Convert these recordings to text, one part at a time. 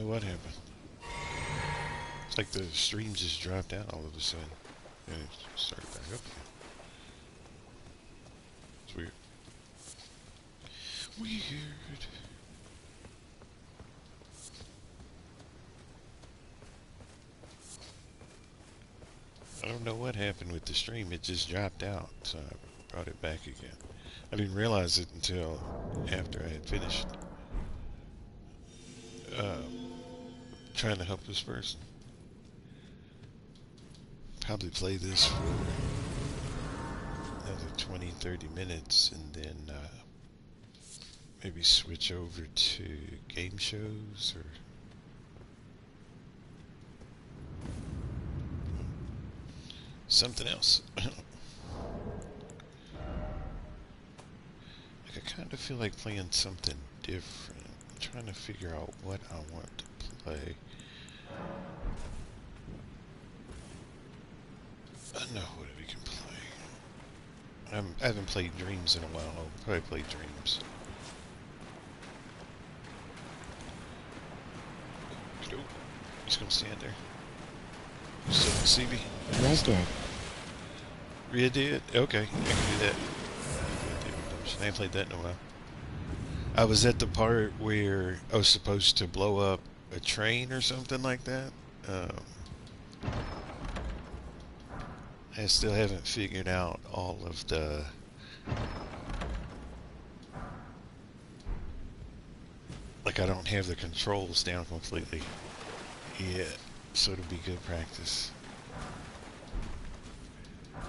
what happened. It's like the stream just dropped out all of a sudden. And it started back up again. It's weird. Weird. I don't know what happened with the stream. It just dropped out, so I brought it back again. I didn't realize it until after I had finished uh, trying to help this person. Probably play this for another 20, 30 minutes and then maybe switch over to game shows or something else. Like I kind of feel like playing something different. I'm trying to figure out what I want to play. I know what we can play. I haven't played Dreams in a while. I'll probably play Dreams. He's gonna stand there. You still don't see me? Right there. You did? Okay, I can do that. I ain't played that in a while. I was at the part where I was supposed to blow up a train or something like that. I still haven't figured out all of the like I don't have the controls down completely yet, so it'll be good practice. I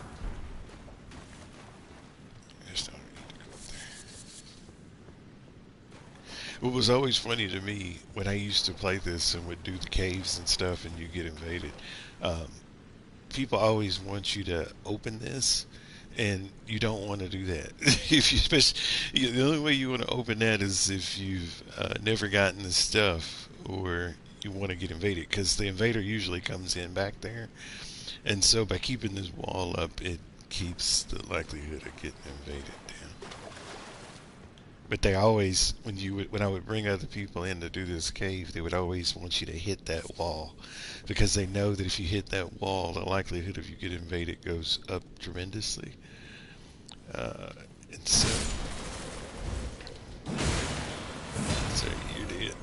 just don't need to go up there. What was always funny to me when I used to play this and would do the caves and stuff and you get invaded, people always want you to open this, and you don't want to do that. If you, especially, the only way you want to open that is if you've never gotten this stuff or you want to get invaded, because the invader usually comes in back there, and so by keeping this wall up, it keeps the likelihood of getting invaded down. But they always, when I would bring other people in to do this cave, they would always want you to hit that wall, because they know that if you hit that wall, the likelihood of you get invaded goes up tremendously. And so you did.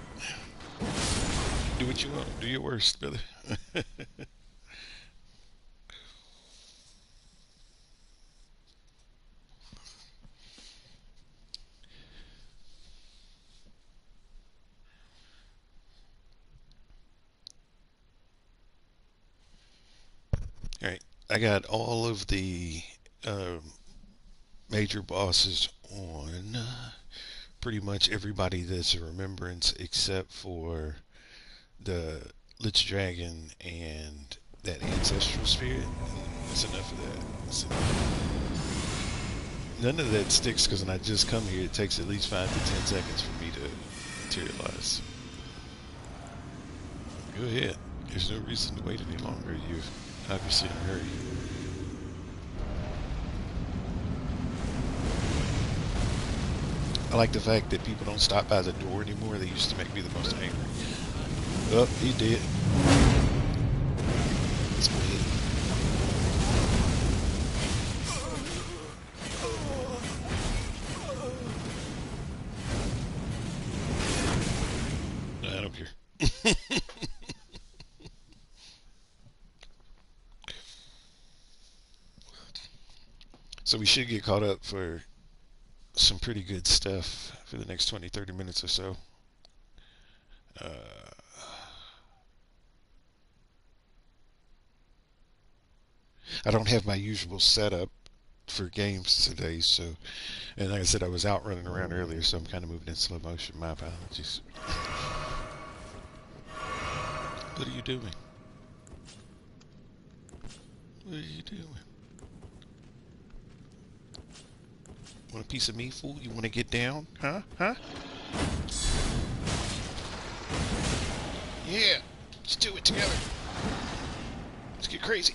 Do what you want. Do your worst, brother. All right, I got all of the major bosses on. Pretty much everybody that's a remembrance except for the Lich Dragon and that ancestral spirit. That's enough of that. None of that sticks because when I just come here, it takes at least 5 to 10 seconds for me to materialize. Go ahead. There's no reason to wait any longer. You're obviously in a hurry. I like the fact that people don't stop by the door anymore. They used to make me the most angry. Oh, he did. Let's go ahead. No, I don't care. So we should get caught up for some pretty good stuff for the next 20, 30 minutes or so. I don't have my usual setup for games today, so, and like I said, I was out running around earlier, so I'm kind of moving in slow motion. My apologies. What are you doing? What are you doing? Want a piece of me, fool? You want to get down? Huh? Huh? Yeah! Let's do it together! Let's get crazy!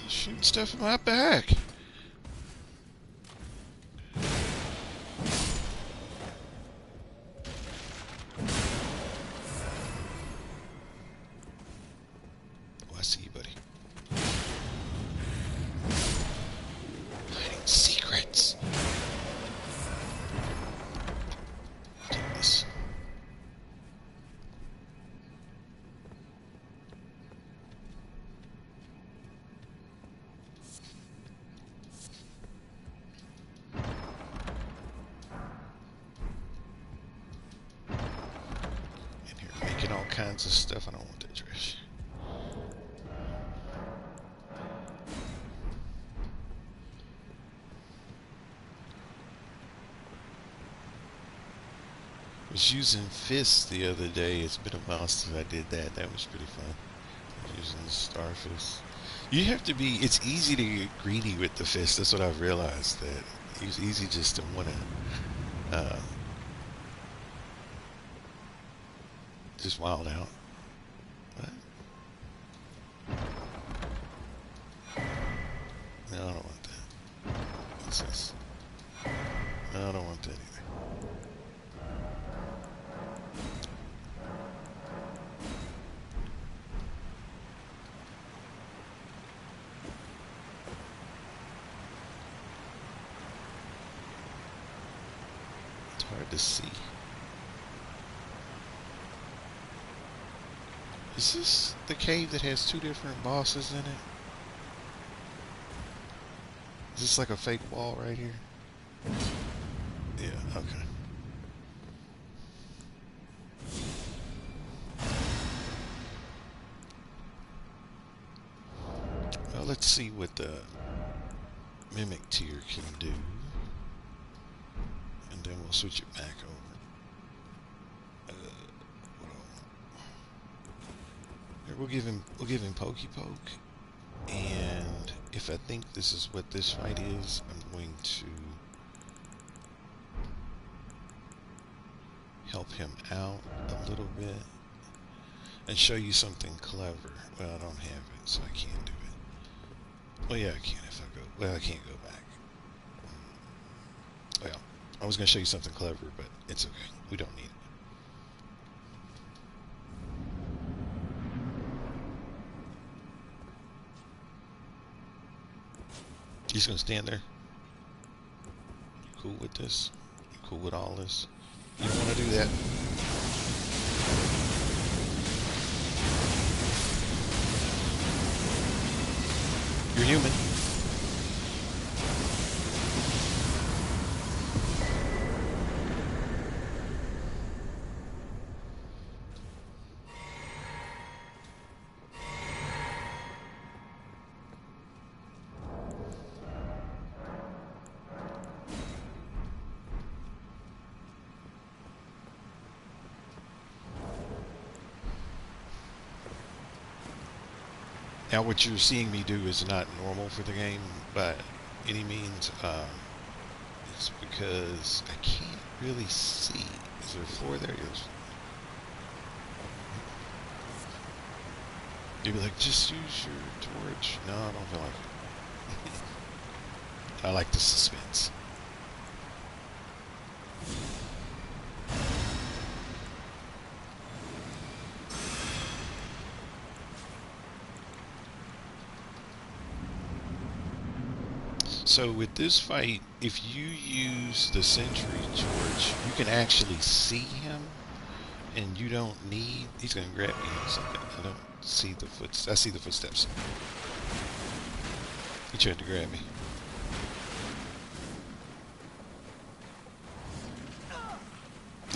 Shooting stuff in my back! I see you, buddy. Hiding secrets. Take this. In here making all kinds of stuff. I don't want that trash. I was using fists the other day. It's been a while since I did that. That was pretty fun. Using the star fist. You have to be. It's easy to get greedy with the fist. That's what I've realized. That it's easy just to want to just wild out. What? No, I don't want that. What's this? No, I don't want that either. Hard to see. Is this the cave that has 2 different bosses in it? Is this like a fake wall right here? Yeah, okay. Well, let's see what the mimic tier can do. And then we'll switch it back over. Here, we'll give him Pokey Poke, and if I think this is what this fight is, I'm going to help him out a little bit and show you something clever. Well, I don't have it, so I can't do it. Well, yeah, I can if I go. Well, I can't go back. Well, I was going to show you something clever, but it's okay. We don't need it. He's going to stand there. You cool with this? You cool with all this? You don't want to do that. You're human. Now, what you're seeing me do is not normal for the game by any means. It's because I can't really see. Is there a floor there? Yes. You'd be like, just use your torch. No, I don't feel like it. I like the suspense. So with this fight, if you use the sentry torch, you can actually see him, and you don't need. He's gonna grab me in a second. I don't see the footsteps. I see the footsteps. He tried to grab me.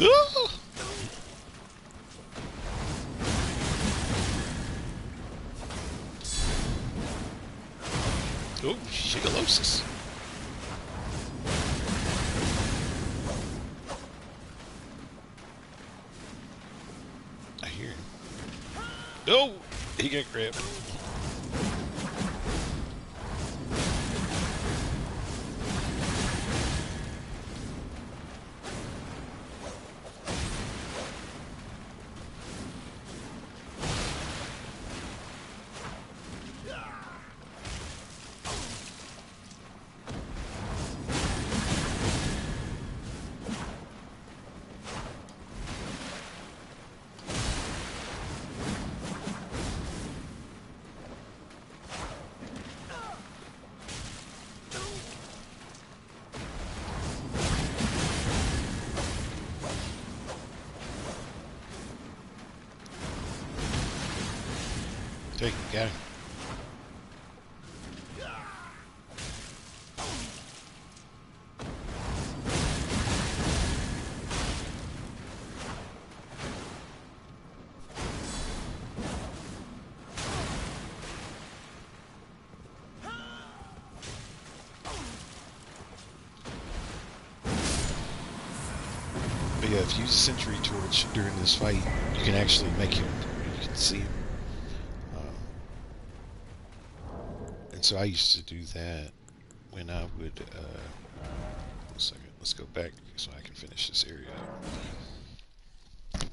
Ah! Oh, Shigalosis. I hear him. Oh, he got grabbed. Take him, got him. But yeah, if you use a sentry torch during this fight, you can actually make him. You can see him. Um, and so I used to do that when I would. One second. Let's go back so I can finish this area up.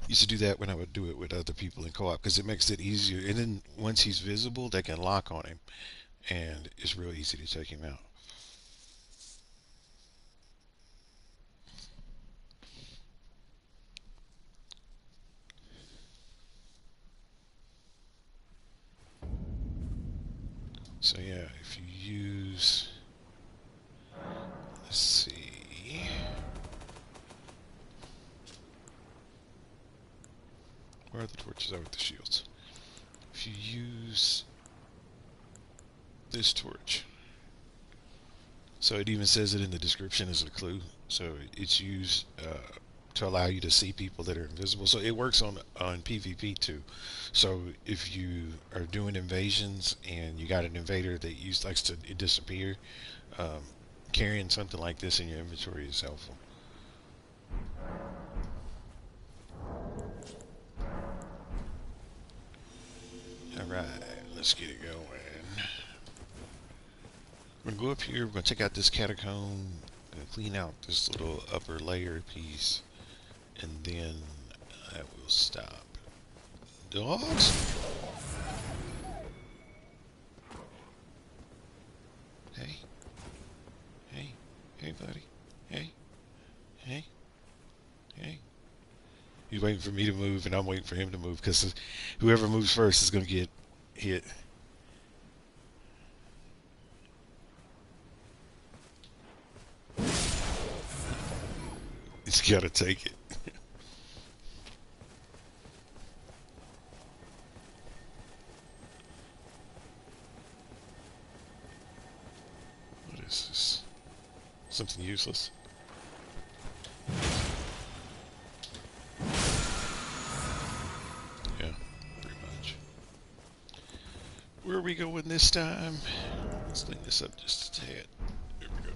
Used to do that when I would do it with other people in co-op because it makes it easier. And then once he's visible, they can lock on him, and it's real easy to take him out. So yeah, if you use, let's see, where are the torches? Oh, with the shields. If you use this torch, so it even says it in the description as a clue. So it's used to allow you to see people that are invisible. So it works on PvP too. So if you are doing invasions and you got an invader that likes to disappear, um, carrying something like this in your inventory is helpful. All right, let's get it going. We're gonna go up here. We're gonna take out this catacomb, gonna clean out this little upper layer piece, and then that will stop. Dogs? Hey, hey, hey, buddy. Hey, hey, hey. He's waiting for me to move, and I'm waiting for him to move, because whoever moves first is gonna get hit. He's gotta take it. What is this? Something useless? Yeah, pretty much. Where are we going this time? Let's clean this up just a tad. There we go.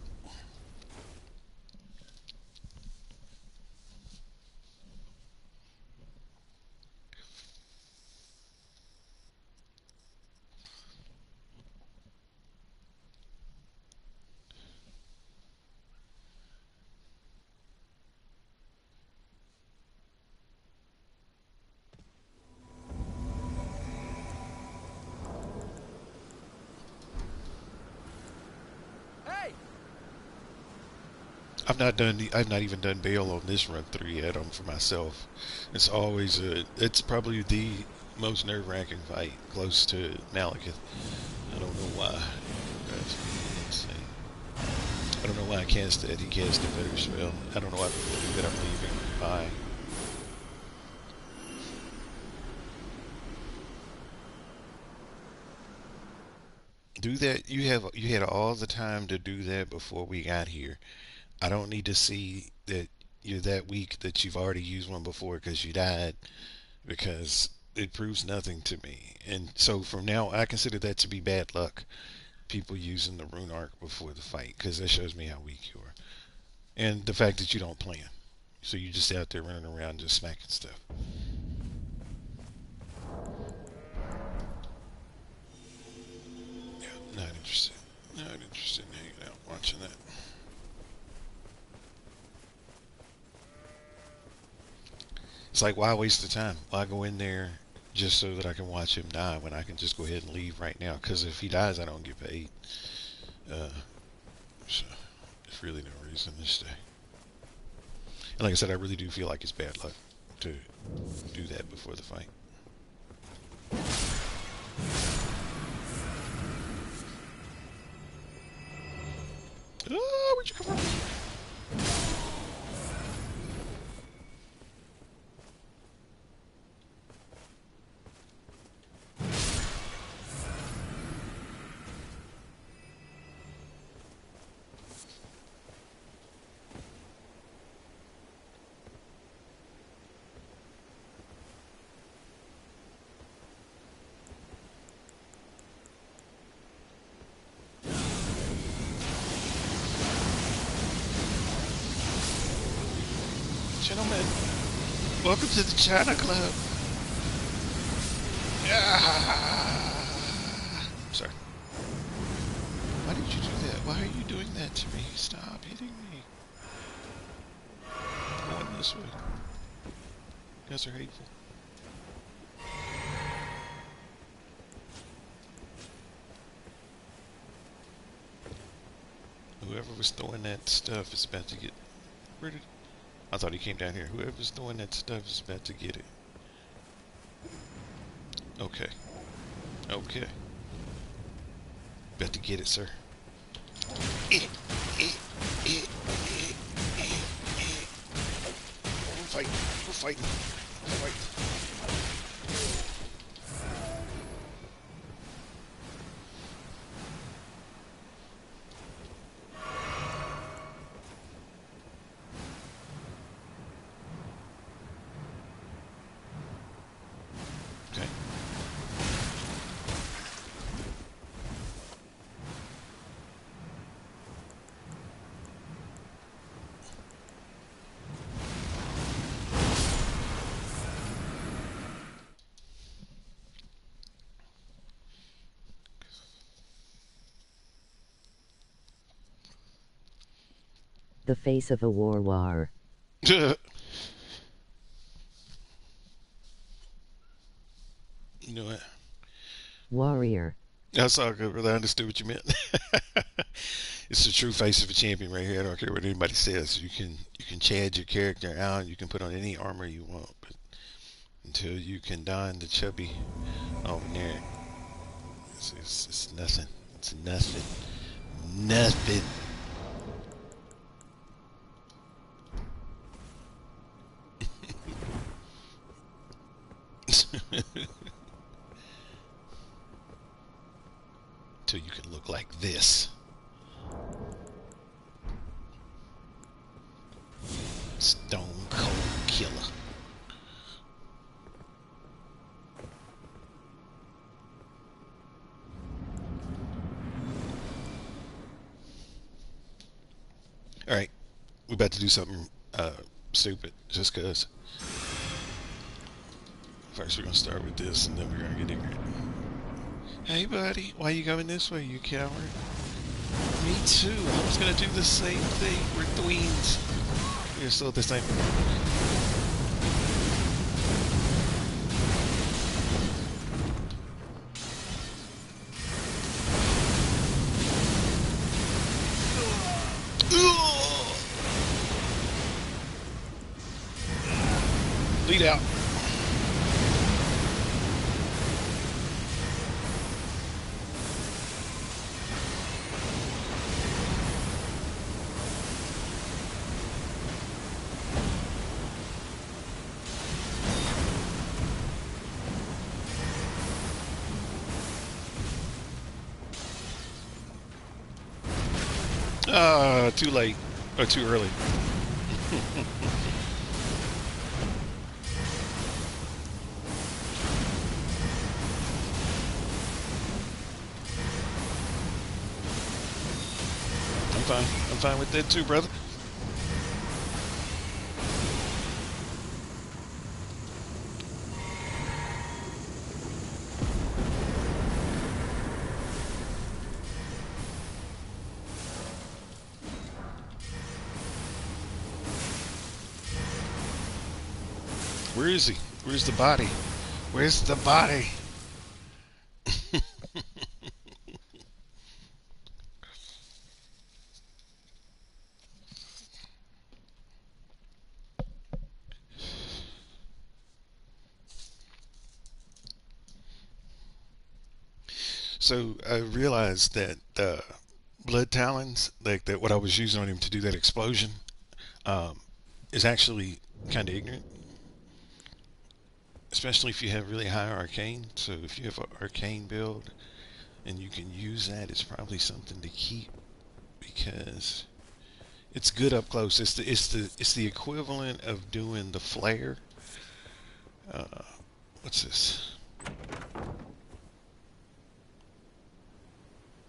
I've not even done bail on this run through yet. For myself. It's probably the most nerve-wracking fight close to Malekith. I don't know why. That's insane. I don't know why I cast that. He cast a better spell. I don't know why people do that. I'm leaving. Bye. Do that. You had all the time to do that before we got here. I don't need to see that you're that weak that you've already used one before because you died, because it proves nothing to me. And so from now, I consider that to be bad luck. People using the rune arc before the fight, because that shows me how weak you are, and the fact that you don't plan. So you just out there running around just smacking stuff. Yeah, not interested. Not interested in hanging out watching that. It's like, why waste the time? Why go in there just so that I can watch him die when I can just go ahead and leave right now? Because if he dies, I don't get paid. Uh, so there's really no reason to stay. And like I said, I really do feel like it's bad luck to do that before the fight. Oh, where'd you come from? Welcome to the China Club. Ah. Sorry. Why did you do that? Why are you doing that to me? Stop hitting me. I'm going this way. You guys are hateful. Whoever was throwing that stuff is about to get... Where did... I thought he came down here. Whoever's throwing that stuff is about to get it. Okay. Okay. About to get it, sir. We're fighting. We're fighting. We're fighting. Okay. The face of a war. You know what? Warrior. That's all good, brother. I understood what you meant. It's the true face of a champion right here. I don't care what anybody says. You can change your character out. You can put on any armor you want, but until you can don the chubby over there, it's nothing. It's nothing. Nothing. Until you can look like this. Stone Cold Killer. Alright, we're about to do something stupid, just cause. First we're gonna start with this and then we're gonna get ignorant. Hey buddy, why are you going this way, you coward? Me too, I was gonna do the same thing. We're tweens. We're still at the same. Lead out. Too late. Or too early. I'm fine. I'm fine with that too, brother. Where is he? Where's the body? Where's the body? So I realized that blood talons, like that, what I was using on him to do that explosion, um, is actually kind of ignorant, especially if you have really high arcane. So if you have an arcane build and you can use that, it's probably something to keep because it's good up close. It's the equivalent of doing the flare. Uh, what's this?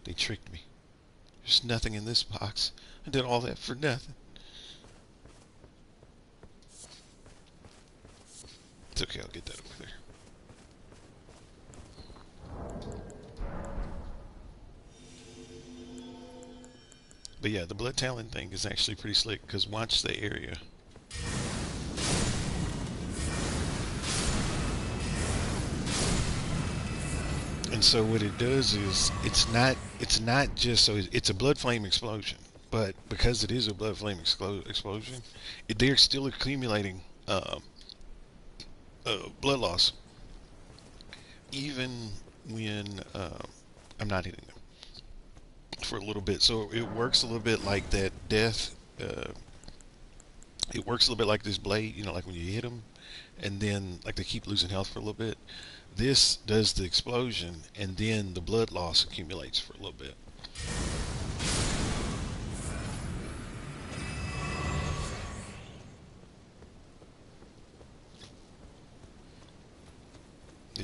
They tricked me. There's nothing in this box. I did all that for nothing. It's okay, I'll get that over there. But yeah, the blood talon thing is actually pretty slick because watch the area. And so what it does is it's not just so it's a blood flame explosion, but because it is a blood flame explosion, they're still accumulating blood loss even when I'm not hitting them for a little bit. So it works a little bit like that death. It works a little bit like this blade, like when you hit them, and then like they keep losing health for a little bit. This does the explosion, and then the blood loss accumulates for a little bit.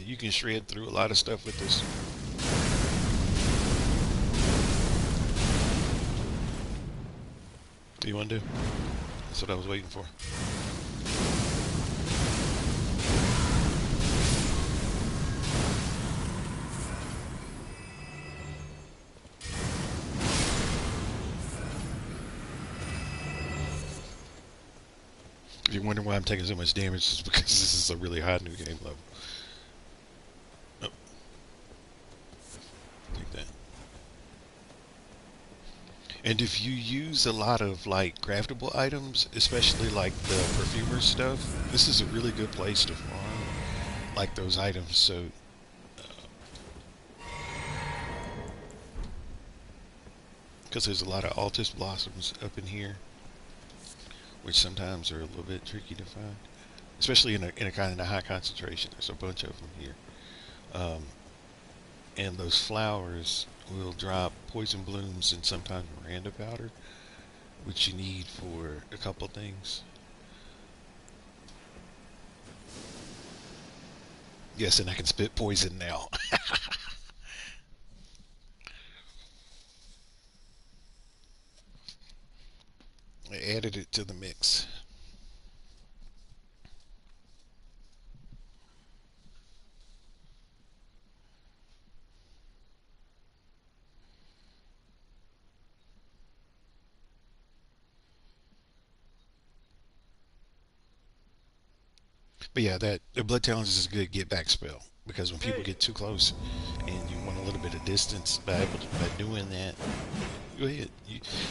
You can shred through a lot of stuff with this. What do you want to do? That's what I was waiting for. If you're wondering why I'm taking so much damage, it's because this is a really high new game level. Oh, take that. And if you use a lot of like craftable items, especially like the perfumer stuff, this is a really good place to farm like those items. So because there's a lot of Altus blossoms up in here, which sometimes are a little bit tricky to find, especially in a kind of high concentration. There's a bunch of them here, and those flowers will drop poison blooms and sometimes Miranda powder, which you need for a couple things. Yes, and I can spit poison now. I added it to the mix. But yeah, that the blood talents is a good get back spell because when people get too close and you want a little bit of distance by doing that, go ahead.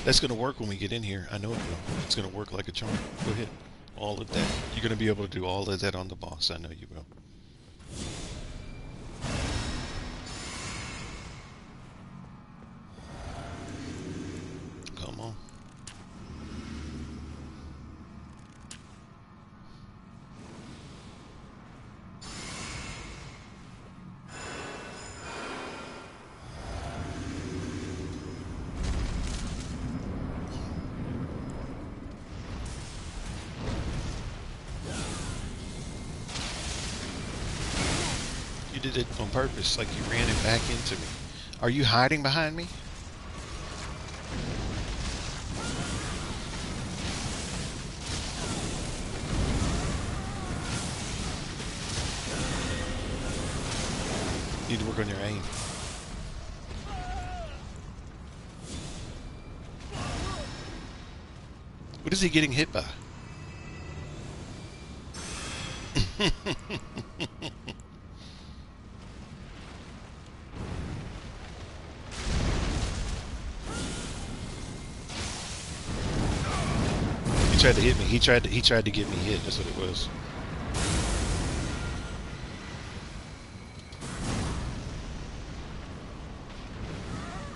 That's going to work when we get in here. I know it will. It's going to work like a charm. Go ahead. All of that. You're going to be able to do all of that on the boss. I know you will. Come on. You did it on purpose, like you ran it back into me. Are you hiding behind me? You need to work on your aim. What is he getting hit by? He tried to hit me. He tried to get me hit. That's what it was.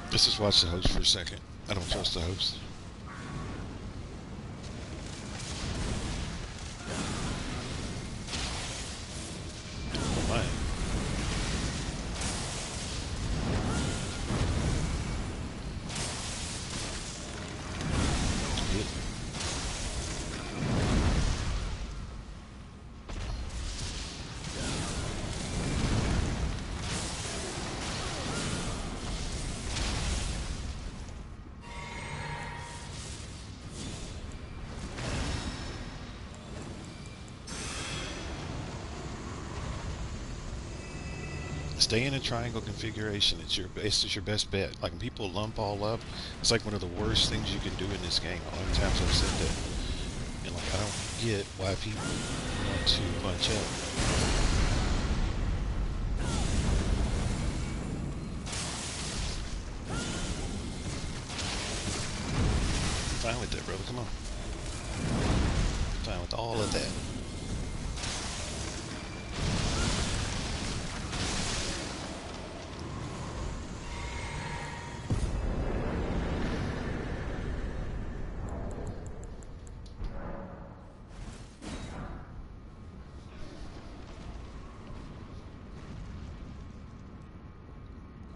Let's just watch the host for a second. I don't trust the host. Oh my. Hit. Stay in a triangle configuration. It's your best bet. Like when people lump all up, it's like one of the worst things you can do in this game. How many times I've said that. And like I don't get why people want to bunch up. I'm fine with that, brother. Come on. I'm fine with all of that.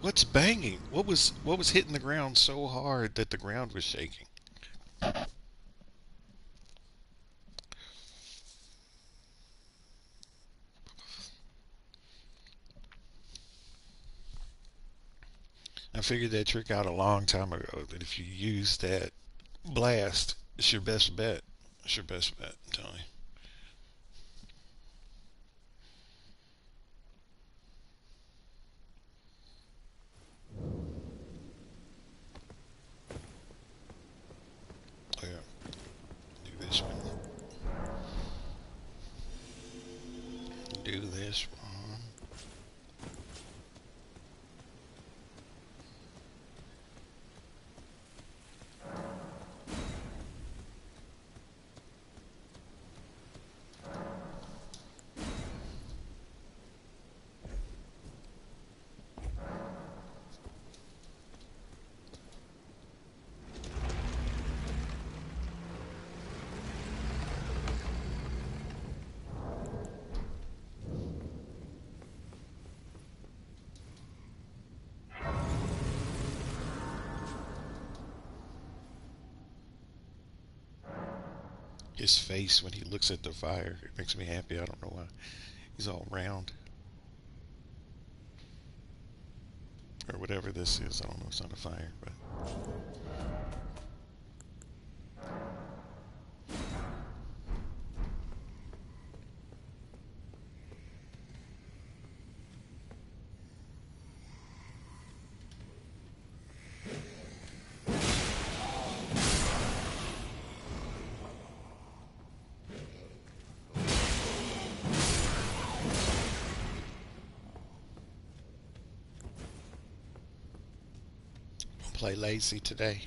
What's banging? What was hitting the ground so hard that the ground was shaking? I figured that trick out a long time ago. That if you use that blast, it's your best bet. It's your best bet, I'm telling you. Oh, yeah. Do this one. Do this one. His face when he looks at the fire, it makes me happy. I don't know why. He's all round. Or whatever this is. I don't know. It's not a fire, but. Play lazy today.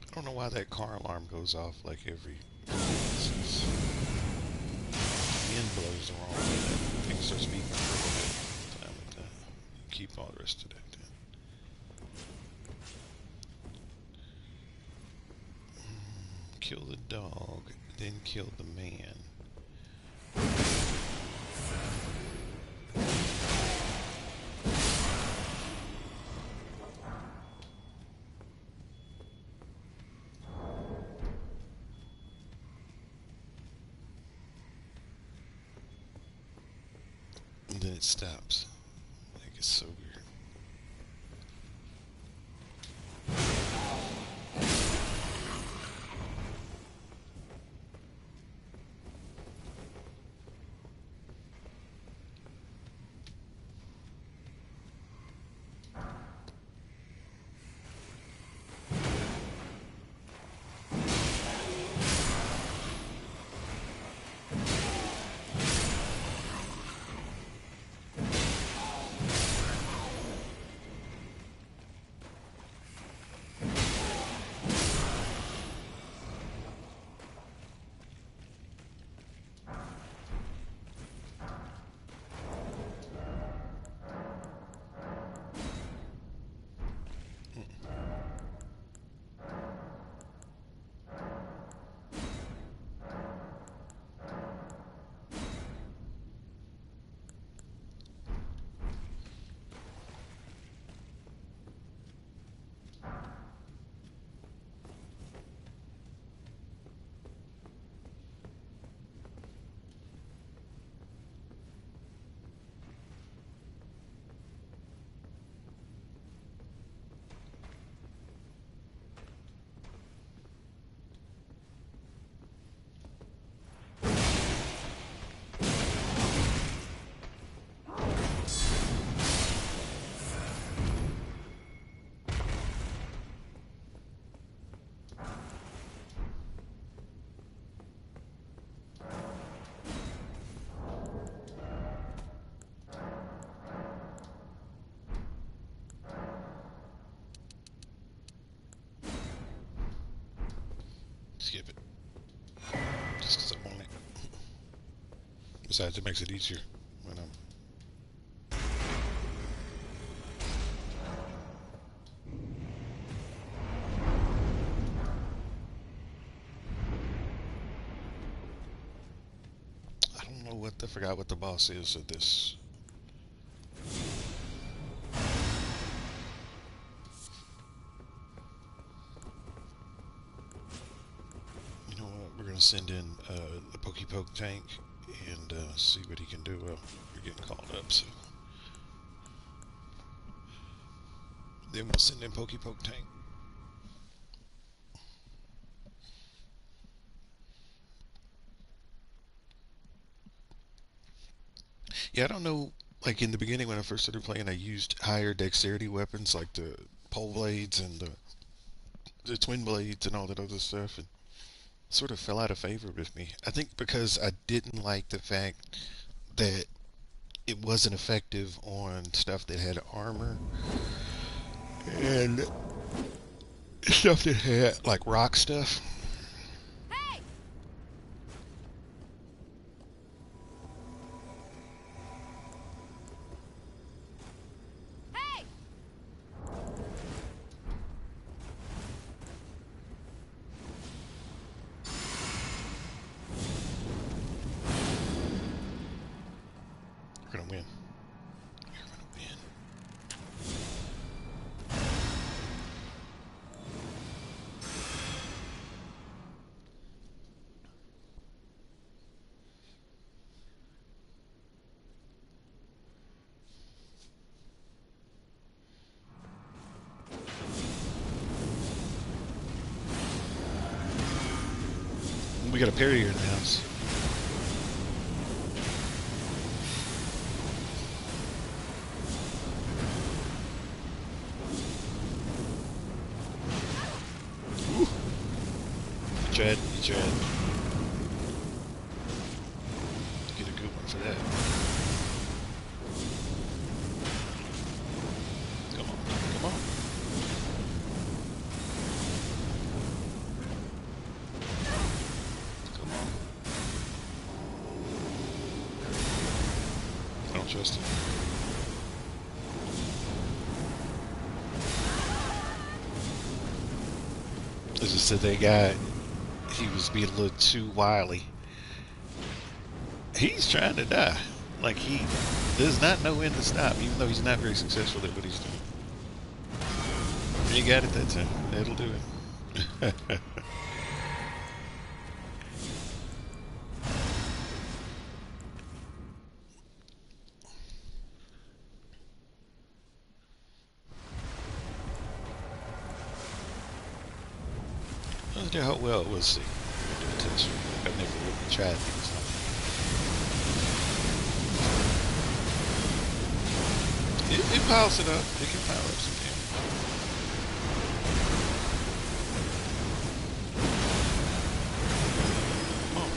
I don't know why that car alarm goes off like every. Wind blows the wrong way. That thing starts beeping for a little bit. Fine with that. Keep all the rest of that then. Kill the dog, then kill the man. And then it stops. Like it's so weird. skip it. Just because I want it. Besides, it makes it easier when I'm... I don't know what I forgot what the boss is of this. You know what? We're gonna send in the Poke tank and see what he can do. Well, you're getting called up, so then we'll send in Poke tank. Yeah, I don't know. Like in the beginning when I first started playing, I used higher dexterity weapons like the pole blades and the twin blades and all that other stuff, and sort of fell out of favor with me. I think because I didn't like the fact that it wasn't effective on stuff that had armor and stuff that had like rock stuff. Hey! Hey! We're gonna win. We're gonna win. We got a parry here in the house. Ooh. You tried. Get a good one for that. Come on, come on. Come on. I don't trust him. As I said, that guy, he was being a little too wily. He's trying to die. Like, he does not know when to stop, even though he's not very successful at what he's doing. You got it that time. That'll do it. I wonder how well it was. See, I've never really tried these. It piles it up. It can pile up some damage. Come on.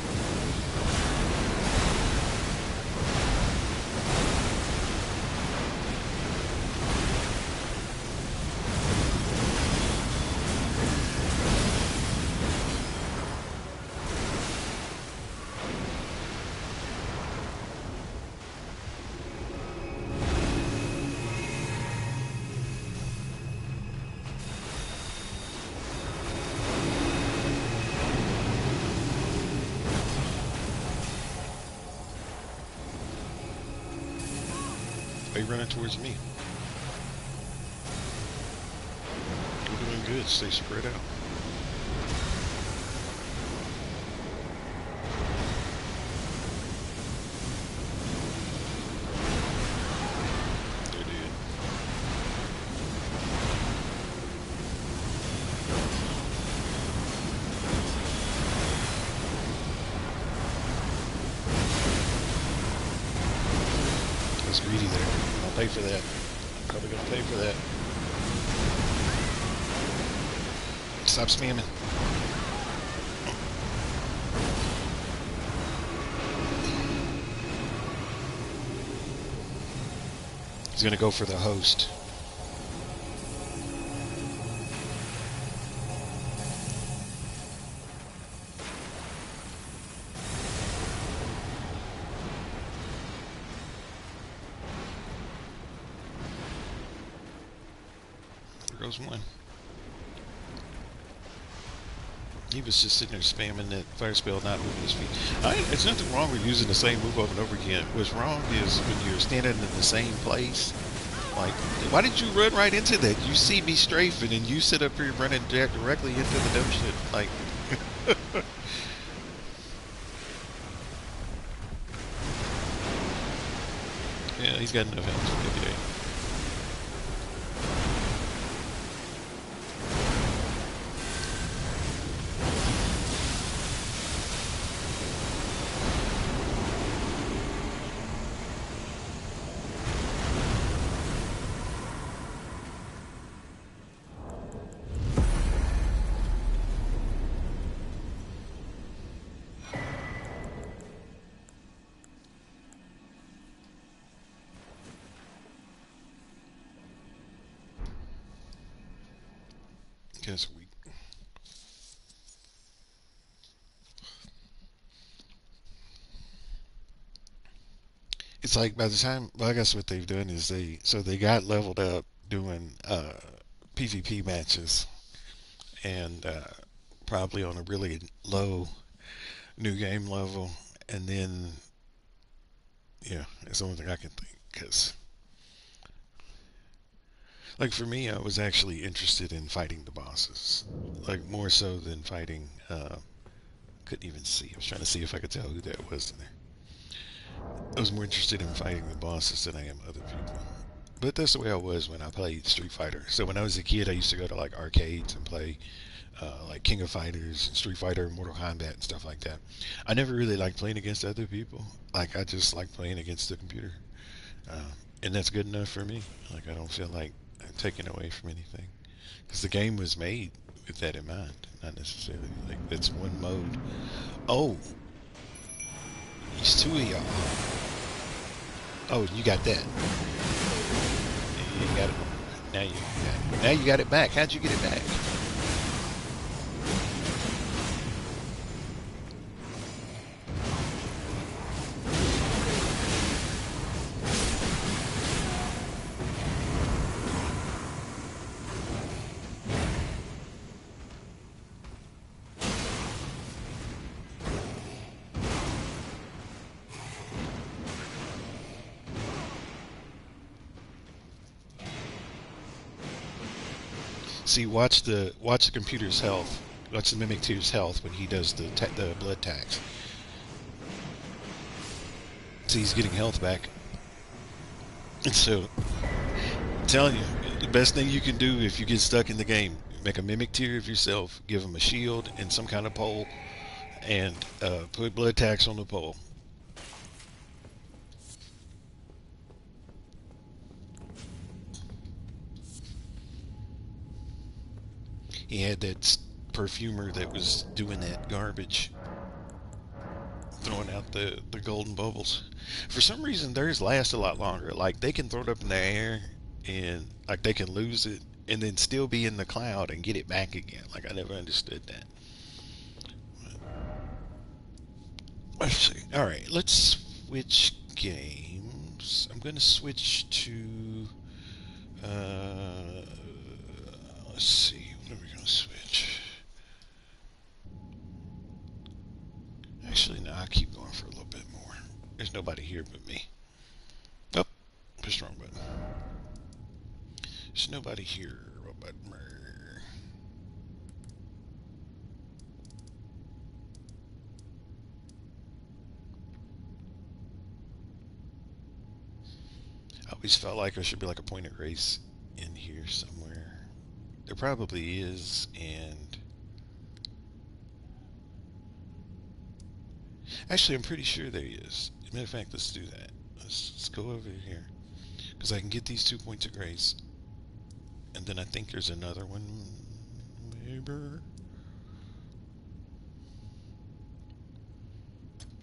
Are you running towards me? We're doing good. Stay spread out. They're dead. That's greedy there. I'll pay for that. I'm probably gonna pay for that. Stop spamming. He's gonna go for the host. Shadows 1. He was just sitting there spamming that fire spell, not moving his feet. There's nothing wrong with using the same move over and over again. What's wrong is when you're standing in the same place. Like, why did you run right into that? You see me strafing and you sit up here running directly into the dumb shit. Like, yeah, he's got enough health for every day. Guess we. It's like by the time, well, I guess what they've done is they got leveled up doing PvP matches and probably on a really low new game level, and then yeah, it's the only thing I can think. Because like for me, I was actually interested in fighting the bosses, like more so than fighting. Couldn't even see. I was trying to see if I could tell who that was in there. I was more interested in fighting the bosses than I am other people. But that's the way I was when I played Street Fighter. So when I was a kid, I used to go to like arcades and play like King of Fighters, Street Fighter, Mortal Kombat, and stuff like that. I never really liked playing against other people. Like I just like playing against the computer, uh, and that's good enough for me. Like I don't feel like I'm taking away from anything because the game was made with that in mind, not necessarily like that's one mode. Oh, it's two of y'all. Oh, you got that. You got it. Now you got it back. How'd you get it back? See, watch the computer's health. Watch the mimic two's health when he does the blood tax. See, he's getting health back. And so, I'm telling you, the best thing you can do if you get stuck in the game, make a mimic tier of yourself, give him a shield and some kind of pole, and put blood tax on the pole. He had that perfumer that was doing that garbage, throwing out the golden bubbles. For some reason, theirs last a lot longer. Like they can throw it up in the air and like they can lose it and then still be in the cloud and get it back again. Like I never understood that. Let's see. All right, let's switch games. I'm going to switch to. Uh, let's see. What are we going to switch? Actually, no. I'll keep going for a little bit more. There's nobody here but me. Oh, push the wrong button. There's nobody here but me. I always felt like there should be like a point of grace in here somewhere. There probably is, and actually, I'm pretty sure there is. As a matter of fact, let's do that. Let's go over here because I can get these 2 points of grace, and then I think there's another one. Maybe.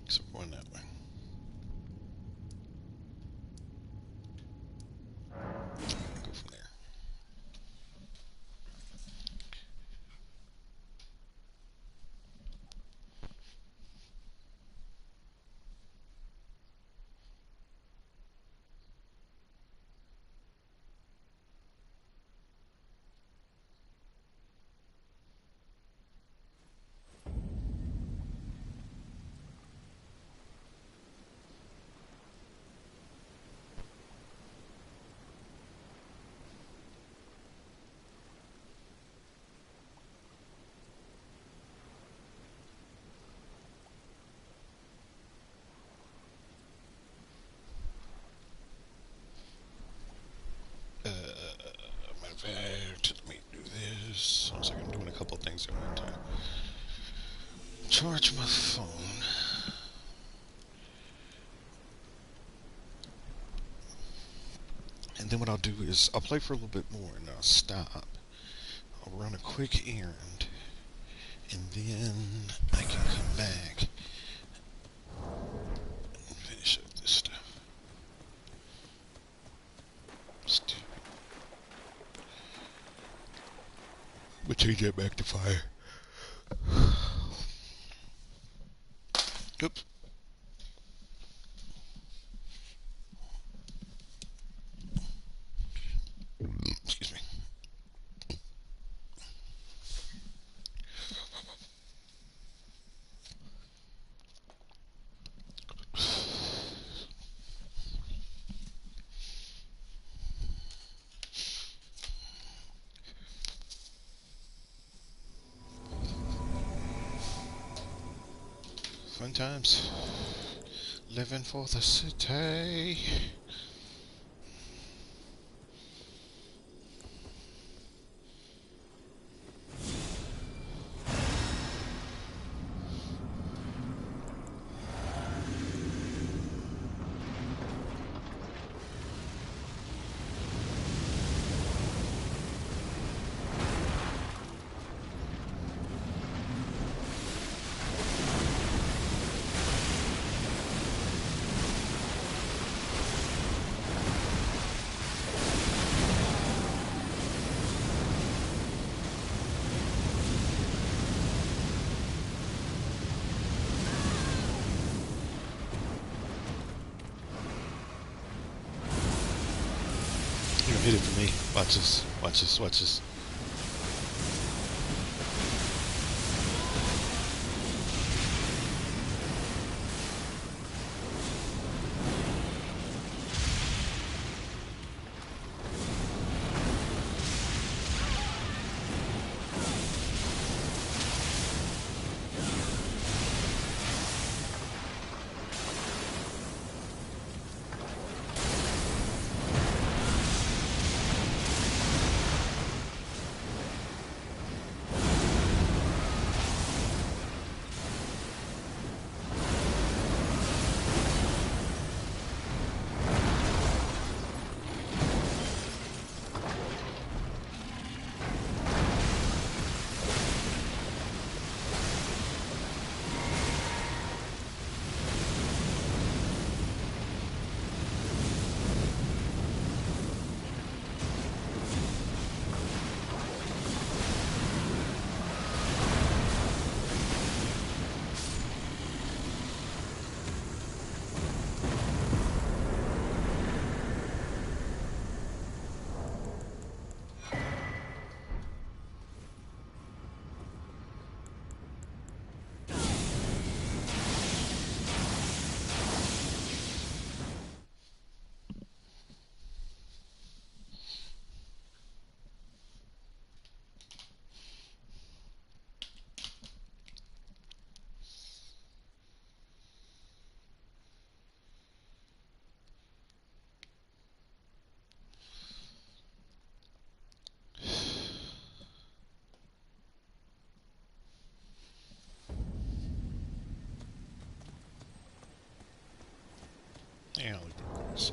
So we're going that way. Go from there. charge my phone. And then what I'll do is I'll play for a little bit more and I'll stop. I'll run a quick errand. And then I can come back and finish up this stuff. Stupid. We'll change that back to fire. Oops. Excuse me. Fun times. Living for the city. You're gonna hit it for me. Watch this. Watch this. Watch this. Yeah, I'll leave this.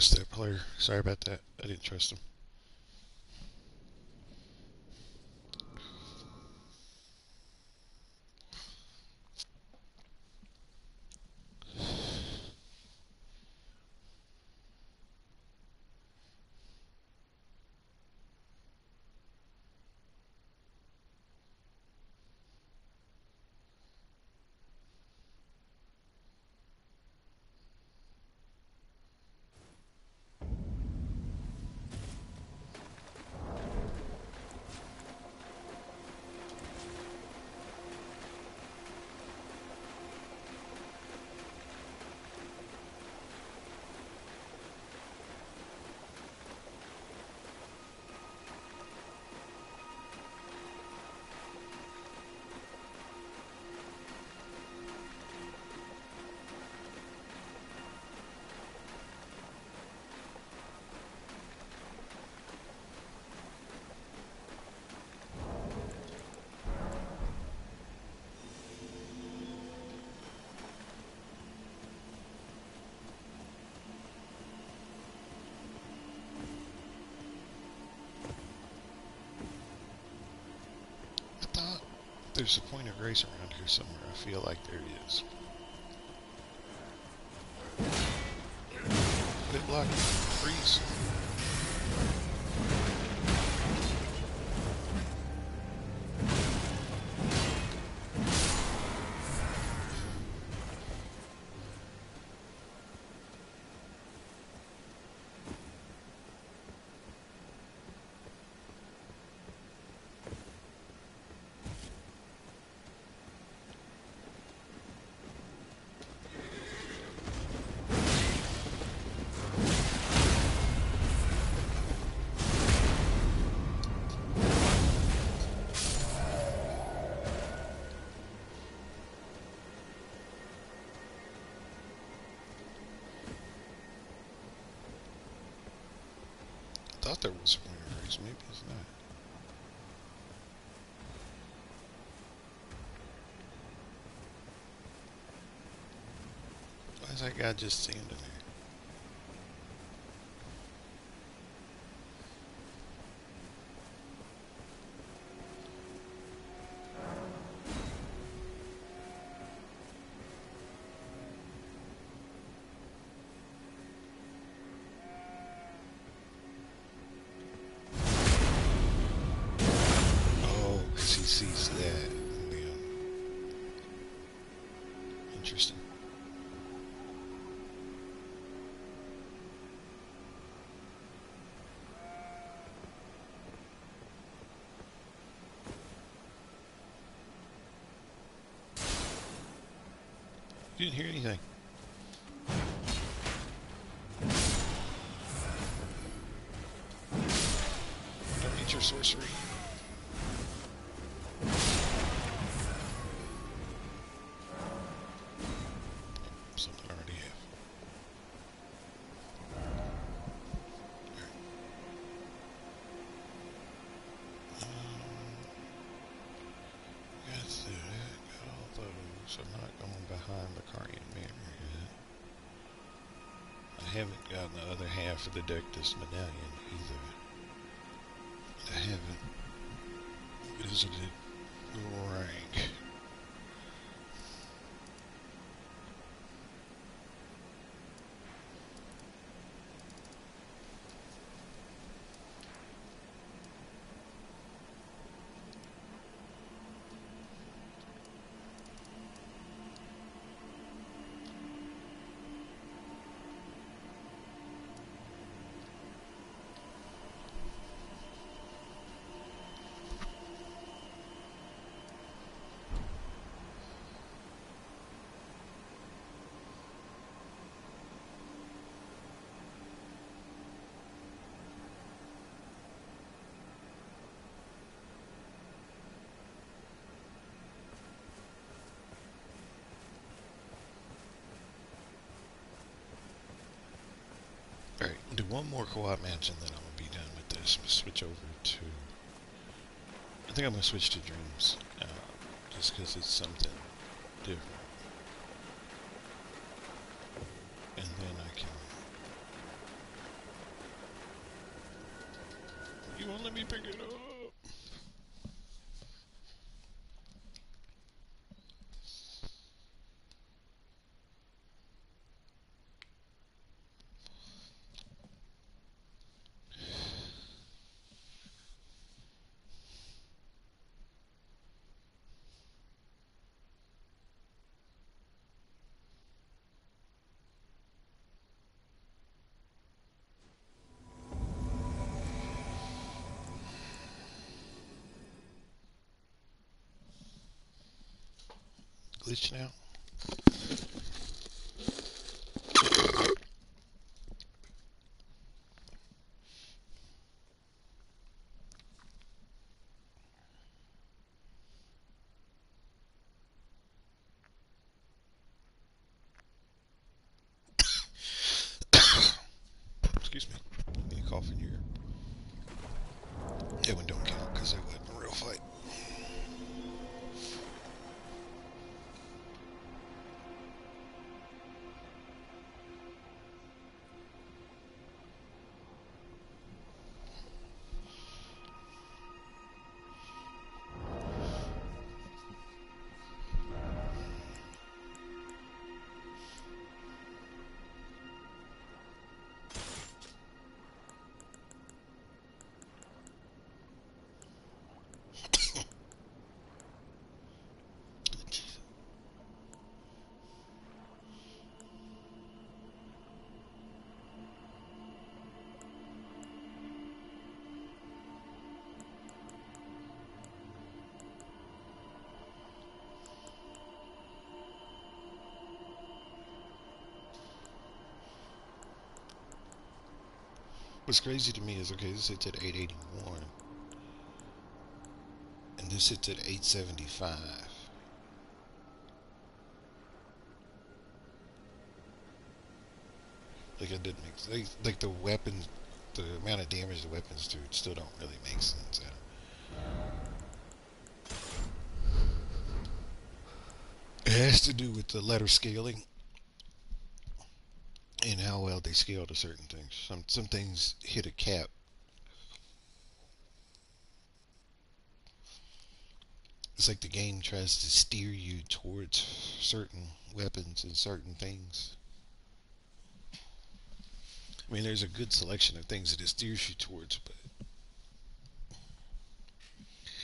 trust that player. Sorry about that. I didn't trust him. I thought there's a point of grace around here somewhere. I feel like there is. Quit blocking. Freeze. I thought there was a point of grace. Maybe it's not. Why is that guy just standing there? Oh, because he sees that. Yeah. Interesting. You didn't hear anything. Don't need your sorcery. Something I already have. Got that. Got all those. I'm not going behind the Carian Manor yet. I haven't gotten the other half of the Dectus Medallion either. I haven't visited the rank. Alright, do one more co-op match and then I'm going to be done with this. I'm going to switch over to... I think I'm going to switch to Dreams. Just because it's something different. And then I can me pick it up. Glitch now. Excuse me. Any cough in your ear? That one don't count because it wasn't a real fight. What's crazy to me is, okay, this hits at 881, and this hits at 875. Like, it didn't make like the weapons, the amount of damage the weapons do still don't really make sense. It has to do with the letter scaling and how well they scale to certain things. Some things hit a cap. It's like the game tries to steer you towards certain weapons and certain things. I mean, there's a good selection of things that it steers you towards, but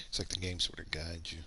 it's like the game sort of guides you.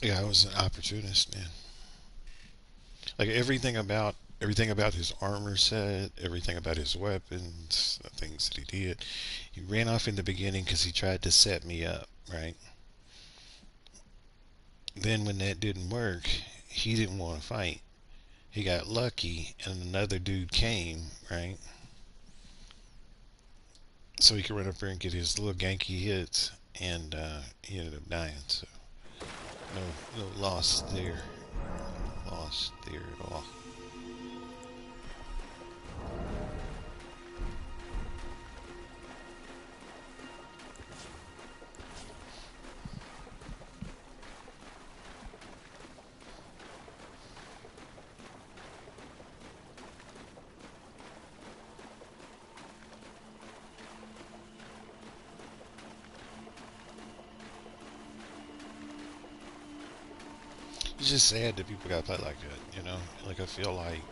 Yeah, I was an opportunist, man. Like everything about his armor set, everything about his weapons, the things that he did. He ran off in the beginning because he tried to set me up, right? Then when that didn't work, he didn't want to fight. He got lucky, and another dude came, right? So he could run up there and get his little ganky hits, and he ended up dying. So no loss there. No loss there at all. It's just sad that people gotta play like that, you know? Like, I feel like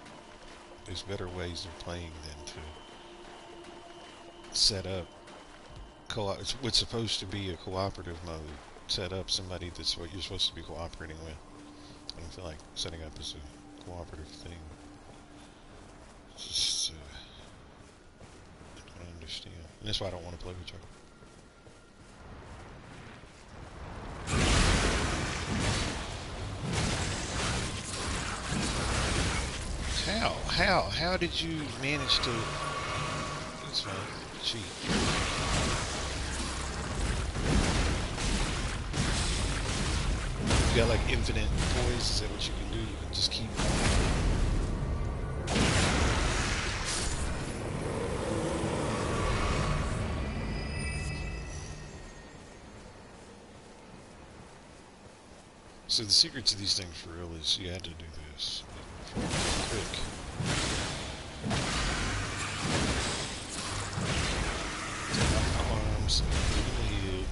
there's better ways of playing than to set up it's what's supposed to be a cooperative mode. Set up somebody that's what you're supposed to be cooperating with. I don't feel like setting up as a cooperative thing. It's just, I don't understand. And that's why I don't want to play with you. How did you manage to... That's fine. Cheat. You got like infinite toys, is that what you can do? You can just keep... So the secret to these things for real is you had to do this. Quick. Arms, head,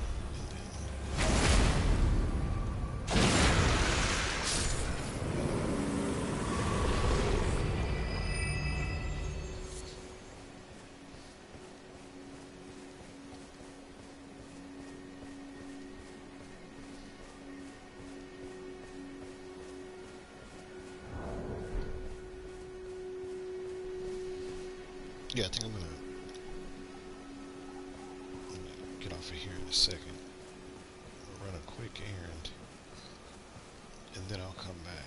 yeah, I think I'm gonna get off of here in a second. Run a quick errand, and then I'll come back.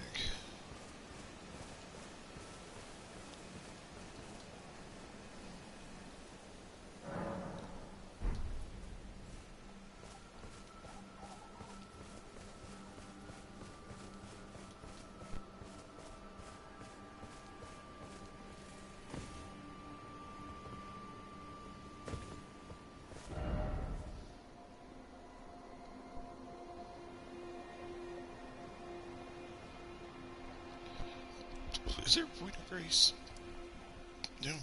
Is there a point of grace down here?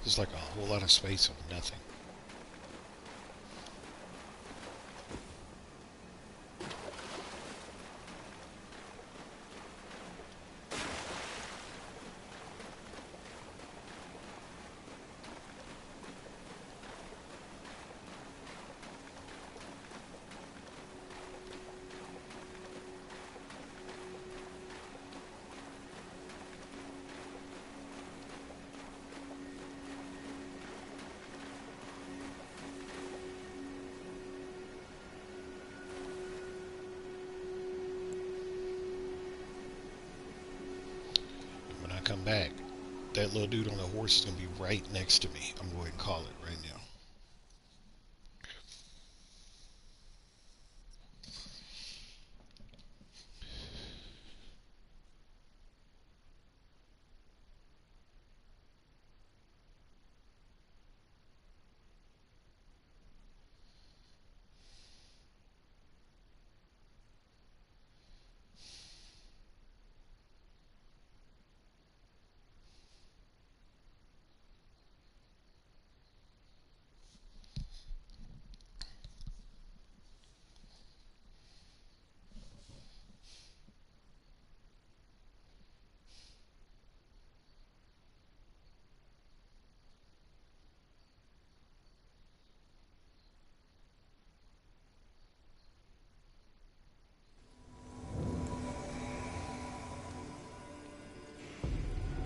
There's like a whole lot of space of nothing. back, that little dude on the horse is gonna be right next to me. I'm going to call it right now.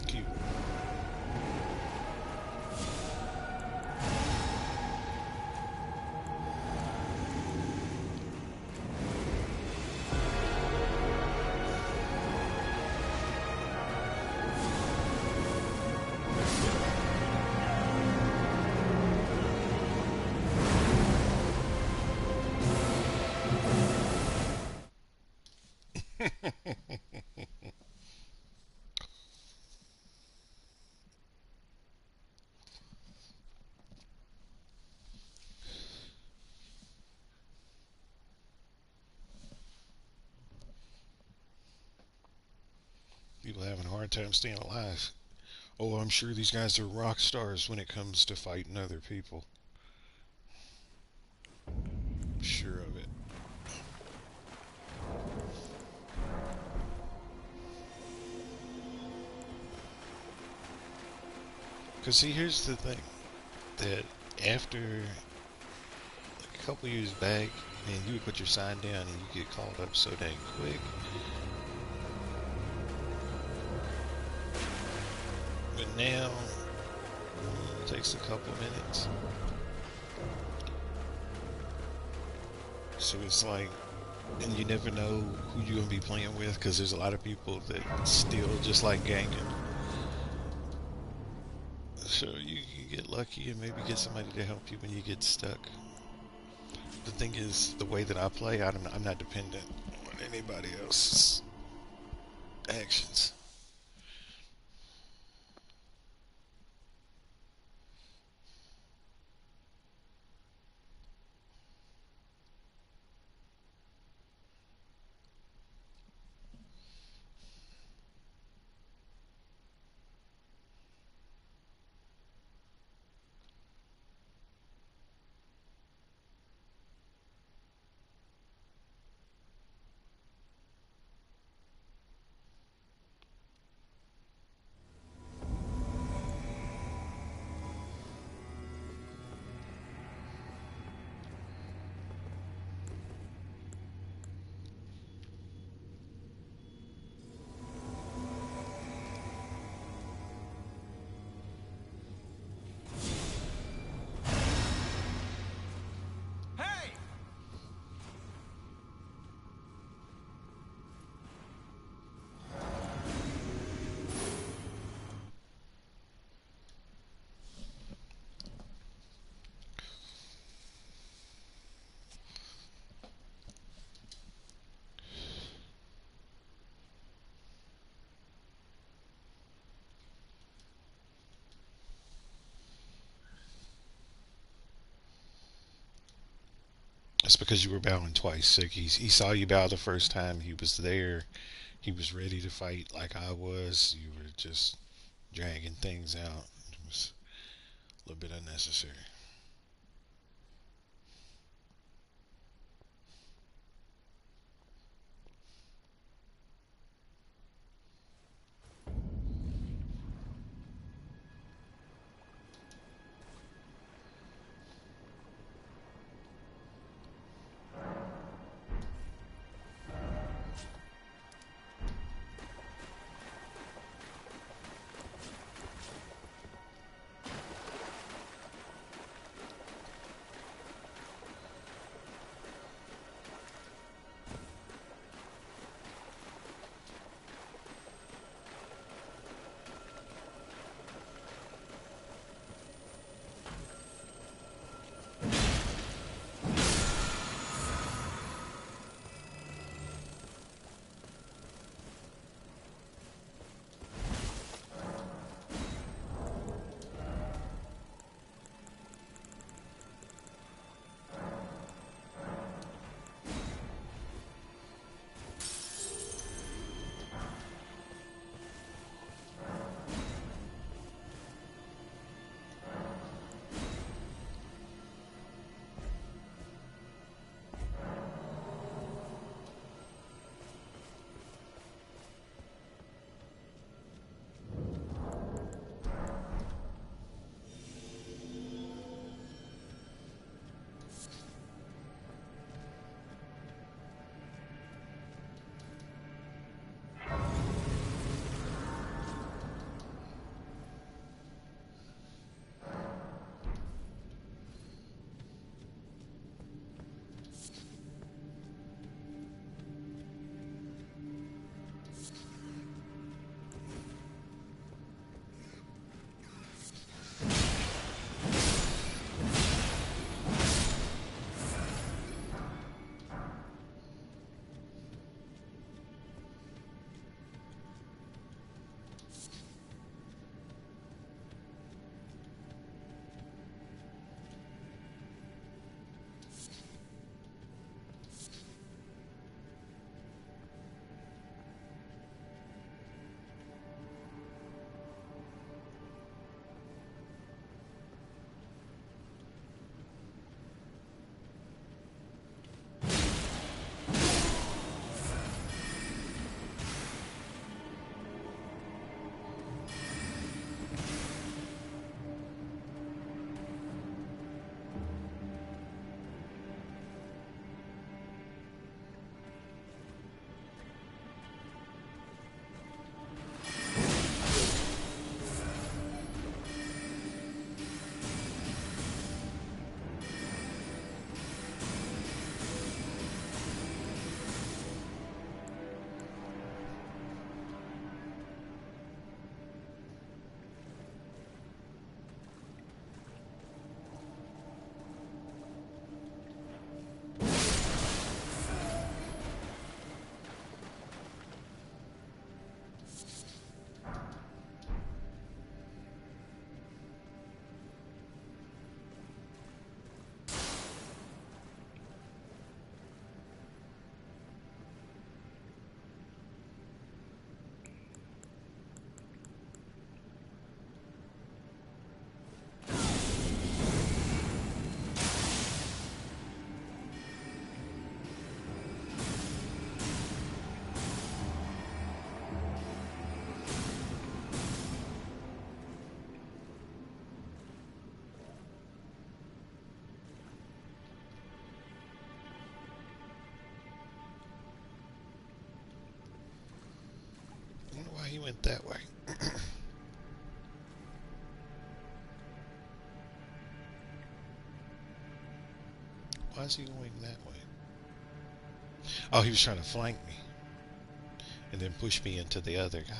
Cute. People having a hard time staying alive. Oh, I'm sure these guys are rock stars when it comes to fighting other people. Sure of it. Because, see, here's the thing that after like a couple years back, man, you would put your sign down and you get called up so dang quick. But now, it takes a couple minutes. So it's like, and you never know who you're going to be playing with because there's a lot of people that still just like ganging. So you get lucky and maybe get somebody to help you when you get stuck. The thing is, the way that I play, I'm not dependent on anybody else's actions. It's because you were bowing twice. Like he saw you bow the first time. He was there. He was ready to fight like I was. You were just dragging things out. It was a little bit unnecessary. went that way. Why is he going that way? Oh, he was trying to flank me and then push me into the other guy.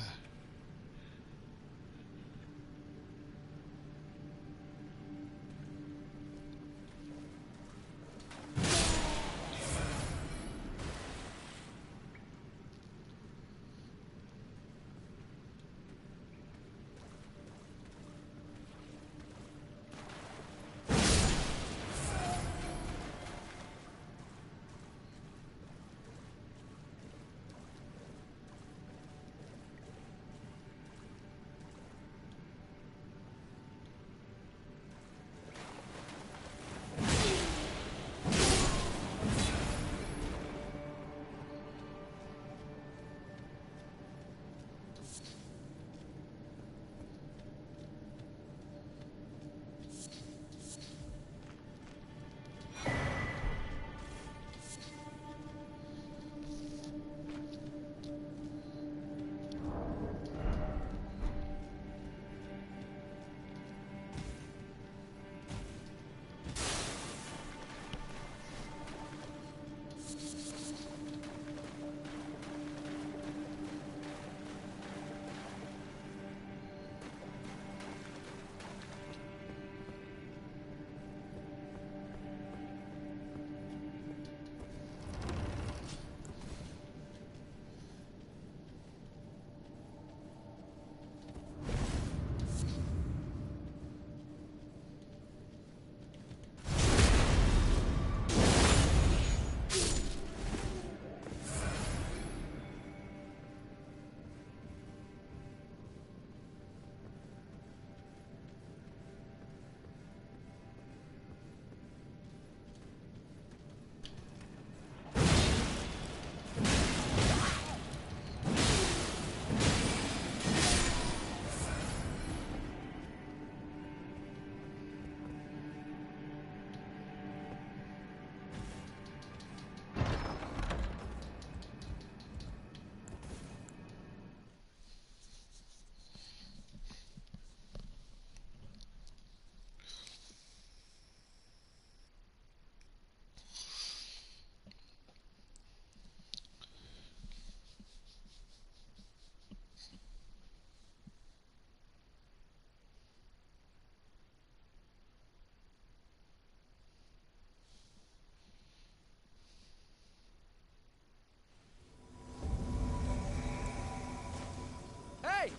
Hey!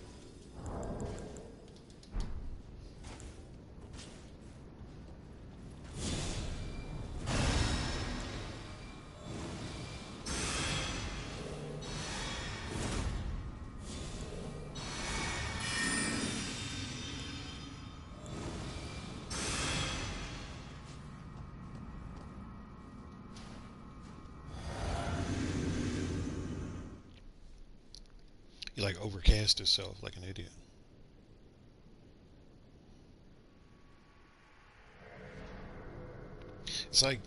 He like overcast himself like an idiot. It's like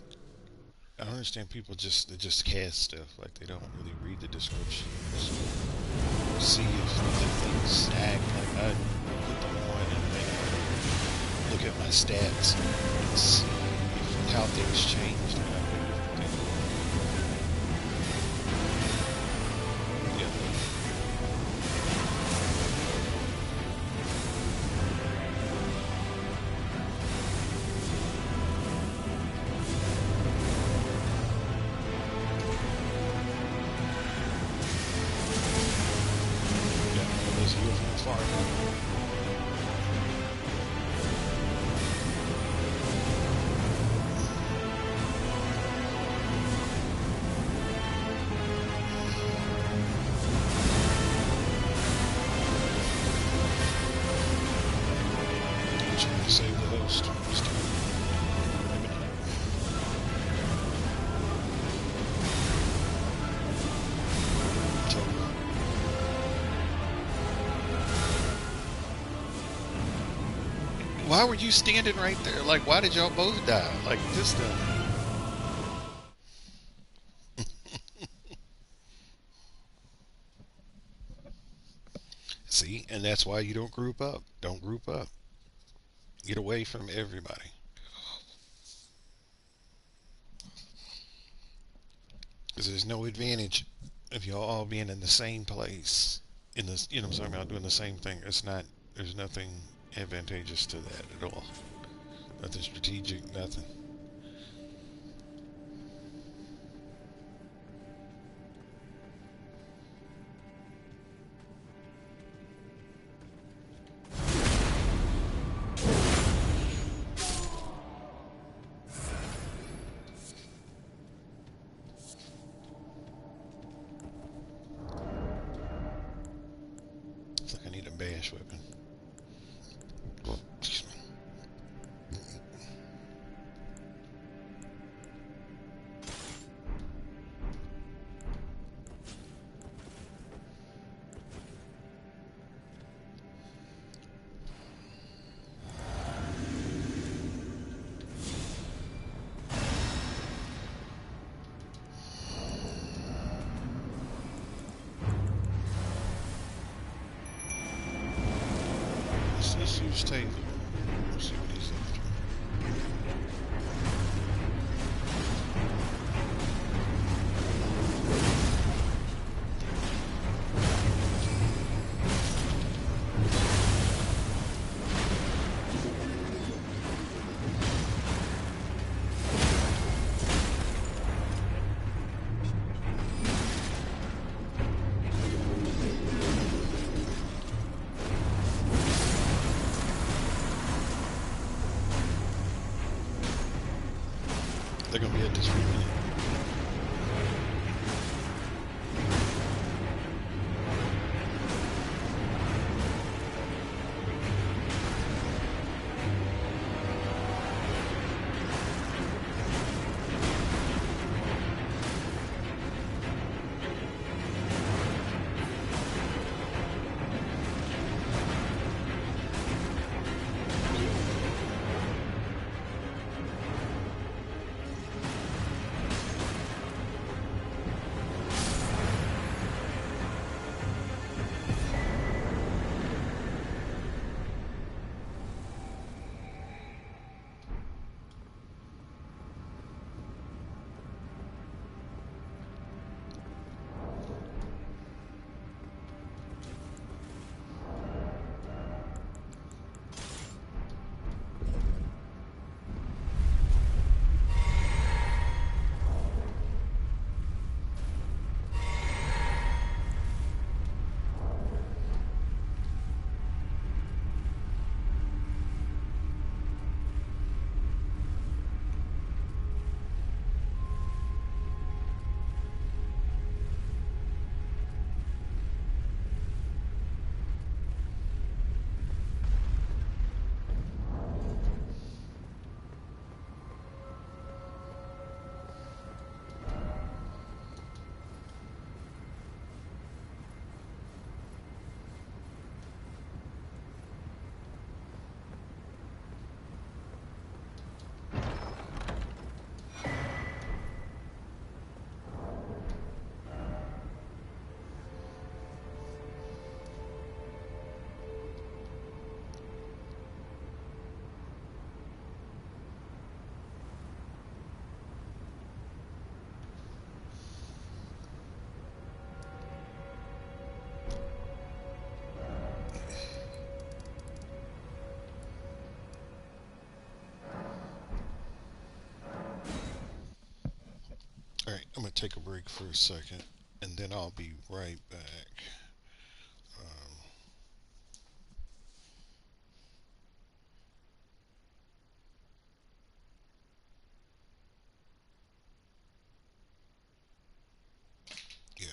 I don't understand people they just cast stuff like they don't really read the descriptions. See if the things act like I put them on and then look at my stats and see if, how things changed when I do different things. Yeah. Yeah, those of you from the farm. I'm trying to save the host. Just kidding. Maybe not. Totally. Why were you standing right there? Like, why did y'all both die? Like, just See, and that's why you don't group up. Don't group up. Get away from everybody. Because there's no advantage if y'all all being in the same place. In this, you know what I'm talking about, doing the same thing. It's not, there's nothing advantageous to that at all. Nothing strategic, nothing. It's like I need a bash weapon. Excuse me. Let's use Taylor. Let's see what he's after. They're gonna be at this for a minute. All right, I'm gonna take a break for a second, and then I'll be right back. Um, yeah.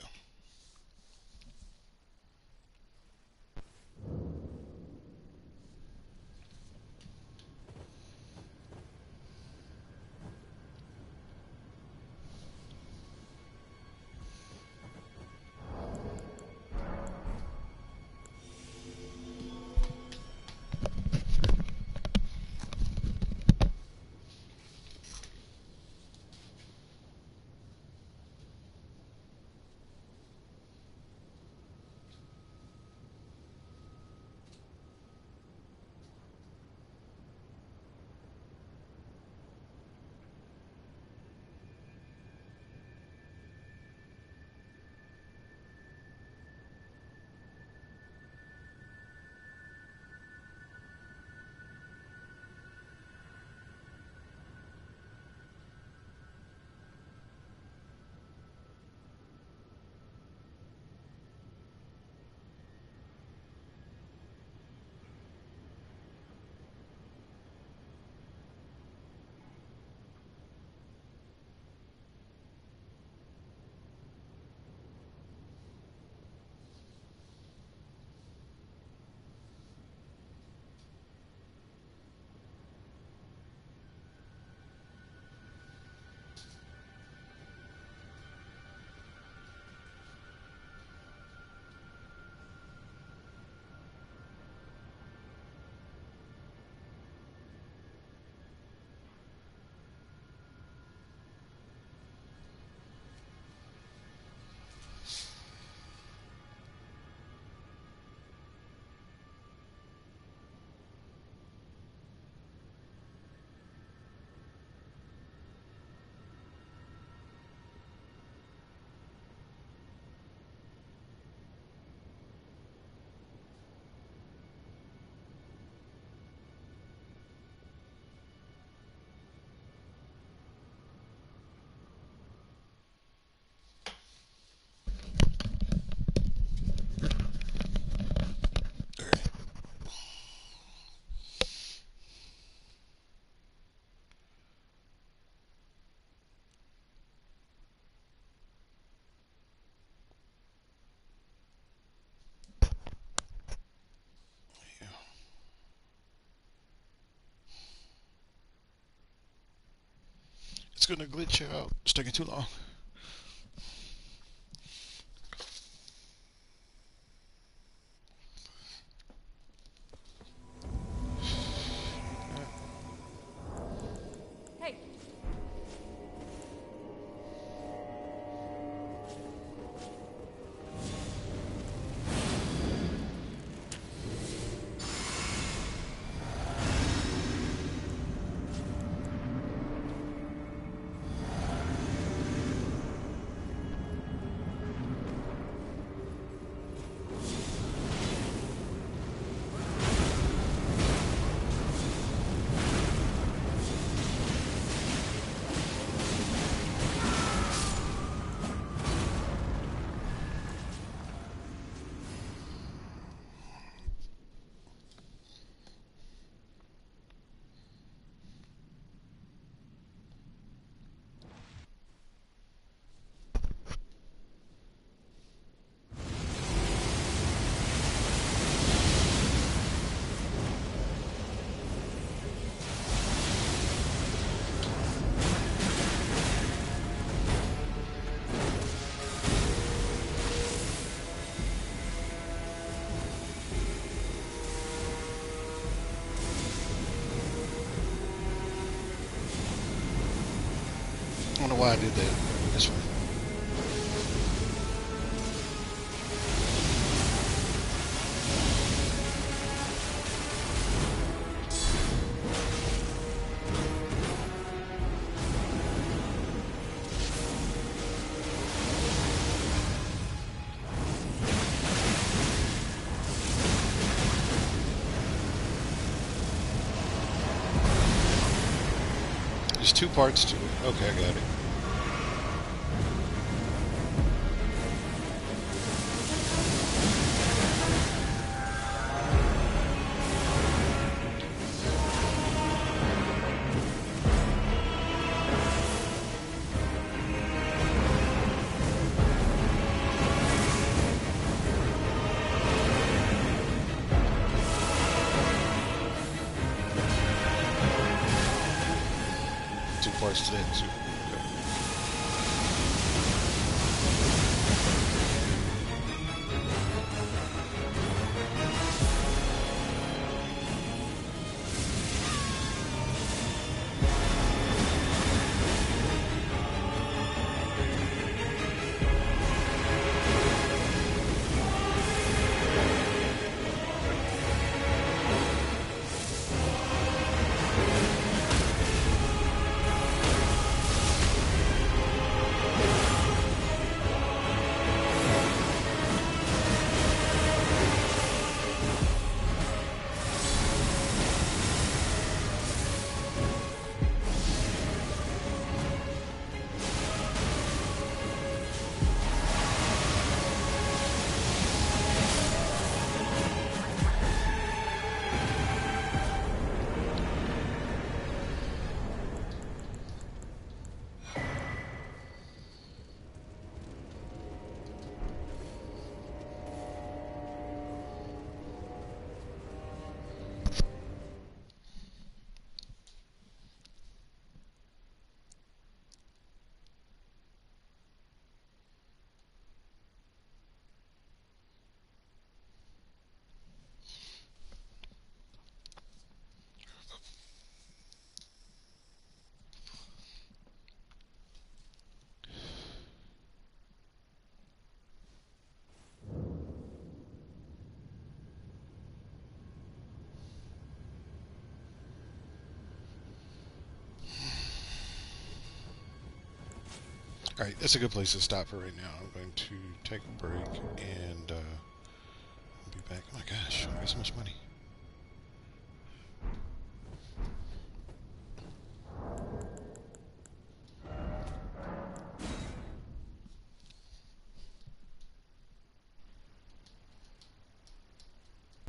gonna glitch out. It's taking too long. Hey, I don't know why I did that. That's fine. There's two parts to it. Okay, I got it. Two parts to that too. Okay. All right, that's a good place to stop for right now. I'm going to take a break and be back. Oh my gosh, I got so much money.